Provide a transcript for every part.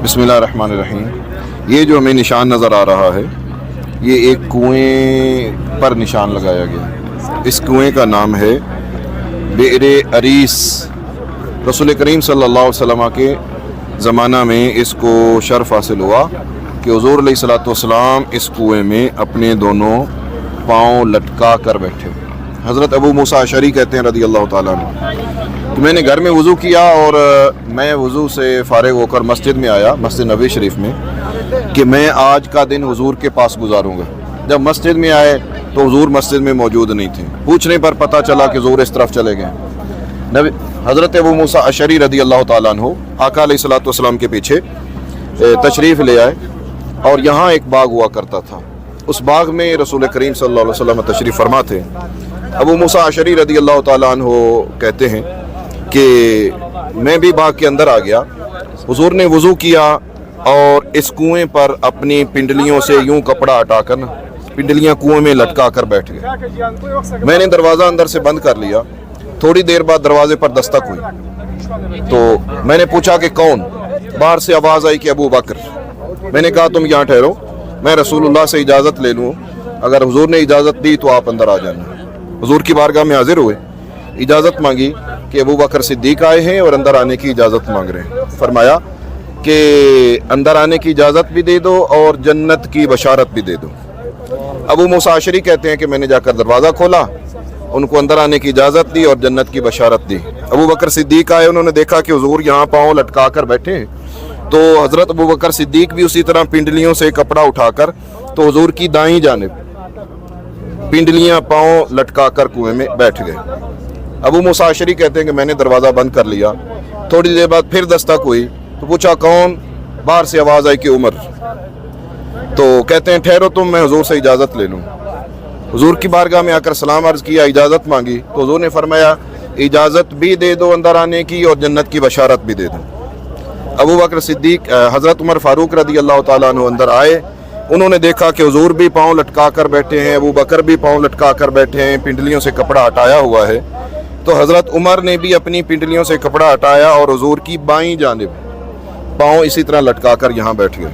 बिस्मिल्लाहिर्रहमानिर्रहीम। ये जो हमें निशान नज़र आ रहा है ये एक कुएं पर निशान लगाया गया। इस कुएं का नाम है बि'r अरीस। रसूल करीम सल्लल्लाहु अलैहि वसल्लम के ज़माना में इसको शर्फ हासिल हुआ कि हुज़ूर अलैहिस्सलातु वस्सलाम इस कुएं में अपने दोनों पाँव लटका कर बैठे। हज़रत अबू मूसा अशरी कहते हैं रज़ी अल्लाह ताला अन्हु कि मैंने घर में वज़ू किया और मैं वज़ू से फ़ारिग होकर मस्जिद में आया, मस्जिद नबी शरीफ में, कि मैं आज का दिन हुज़ूर के पास गुजारूँगा। जब मस्जिद में आए तो हुज़ूर मस्जिद में मौजूद नहीं थे। पूछने पर पता चला कि हुज़ूर इस तरफ चले गए। नबी हज़रत अबू मूसा अशरी रज़ी अल्लाह ताला अन्हु आका अलैहिस्सलातु वस्सलाम के पीछे तशरीफ़ ले आए और यहाँ एक बाग हुआ करता था। उस बाग में रसूल करीम सल्लल्लाहु अलैहि वसल्लम तशरीफ़ फरमा थे। अबू मूसा अशरी रज़ी अल्लाह ताला अन्हु कहते हैं कि मैं भी बाग के अंदर आ गया। हुज़ूर ने वज़ू किया और इस कुएं पर अपनी पिंडलियों से यूं कपड़ा हटाकर पिंडलियां कुएं में लटका कर बैठ गए। मैंने दरवाज़ा अंदर से बंद कर लिया। थोड़ी देर बाद दरवाजे पर दस्तक हुई तो मैंने पूछा कि कौन? बाहर से आवाज़ आई कि अबू बकर। मैंने कहा तुम यहाँ ठहरो, मैं रसूलुल्लाह से इजाज़त ले लूँ, अगर हुज़ूर ने इजाज़त दी तो आप अंदर आ जाना। हुज़ूर की बारगाह में हाजिर हुए, इजाज़त मांगी कि अबू बकर सिद्दीक़ आए हैं और अंदर आने की इजाज़त मांग रहे हैं। फरमाया कि अंदर आने की इजाज़त भी दे दो और जन्नत की बशारत भी दे दो। अबू मूसा अशरी कहते हैं कि मैंने जाकर दरवाज़ा खोला, उनको अंदर आने की इजाज़त दी और जन्नत की बशारत दी। अबू बकर सिद्दीक़ आए, उन्होंने देखा कि हुज़ूर यहाँ पाँव लटका कर बैठे हैं। तो हज़रत अबू बकर सिद्दीक़ भी उसी तरह पिंडलियों से कपड़ा उठाकर तो हुज़ूर की दाईं जानिब पिंडलियाँ पाँव लटका कर कुएँ में बैठ गए। अबू मूसा अशरी कहते हैं कि मैंने दरवाज़ा बंद कर लिया। थोड़ी देर बाद फिर दस्तक हुई तो पूछा कौन? बाहर से आवाज़ आई कि उमर। तो कहते हैं ठहरो तुम, मैं हुज़ूर से इजाज़त ले लूँ। हुज़ूर की बारगाह में आकर सलाम अर्ज़ किया, इजाज़त मांगी तो हुज़ूर ने फरमाया इजाज़त भी दे दो अंदर आने की और जन्नत की बशारत भी दे दो। अबू बकर सिद्दीक़ हज़रत उमर फ़ारूक रज़ी अल्लाह ताला अन्हु अंदर आए। उन्होंने देखा कि हुज़ूर भी पाँव लटका कर बैठे हैं, अबू बकर भी पाँव लटका कर बैठे हैं, पिंडलियों से कपड़ा हटाया हुआ है। तो हज़रत उमर ने भी अपनी पिंडलियों से कपड़ा हटाया और हुज़ूर की बाईं जानिब पाँव इसी तरह लटका कर यहाँ बैठ गए।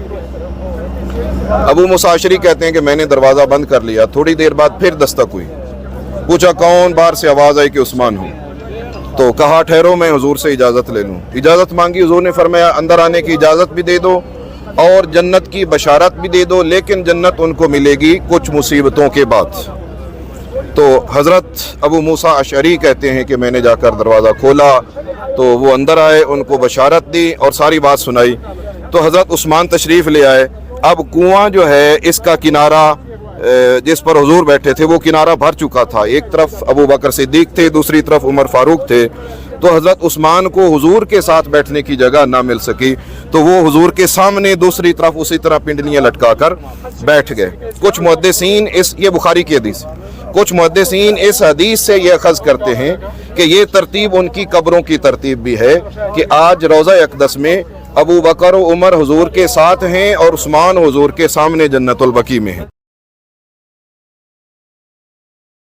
अबू मूसा अशरी कहते हैं कि मैंने दरवाज़ा बंद कर लिया। थोड़ी देर बाद फिर दस्तक हुई, पूछा कौन? बाहर से आवाज़ आई कि उस्मान हूँ। तो कहा ठहरो, मैं हुज़ूर से इजाज़त ले लूँ। इजाज़त मांगी, हुज़ूर ने फरमाया अंदर आने की इजाज़त भी दे दो और जन्नत की बशारत भी दे दो, लेकिन जन्नत उनको मिलेगी कुछ मुसीबतों के बाद। तो हज़रत अबू मूसा अशरी कहते हैं कि मैंने जाकर दरवाज़ा खोला तो वो अंदर आए, उनको बशारत दी और सारी बात सुनाई। तो हज़रत उस्मान तशरीफ़ ले आए। अब कुआं जो है इसका किनारा जिस पर हुज़ूर बैठे थे वो किनारा भर चुका था। एक तरफ अबू बकर सिद्दीक़ थे, दूसरी तरफ उमर फ़ारूक थे। तो हज़रत उस्मान को हुज़ूर के साथ बैठने की जगह ना मिल सकी तो वो हुज़ूर के सामने दूसरी तरफ उसी तरह पिंडलियाँ लटका कर बैठ गए। कुछ मुहद्दिसीन ये बुखारी की हदीस, कुछ मुहद्दिसीन इस हदीस से ये अख़ज़ करते हैं कि ये तरतीब उनकी कब्रों की तरतीब भी है कि आज रोज़ा अक़दस में अबू बकर और उमर हुज़ूर के साथ हैं और उस्मान हुज़ूर के सामने जन्नतुल बकी में हैं।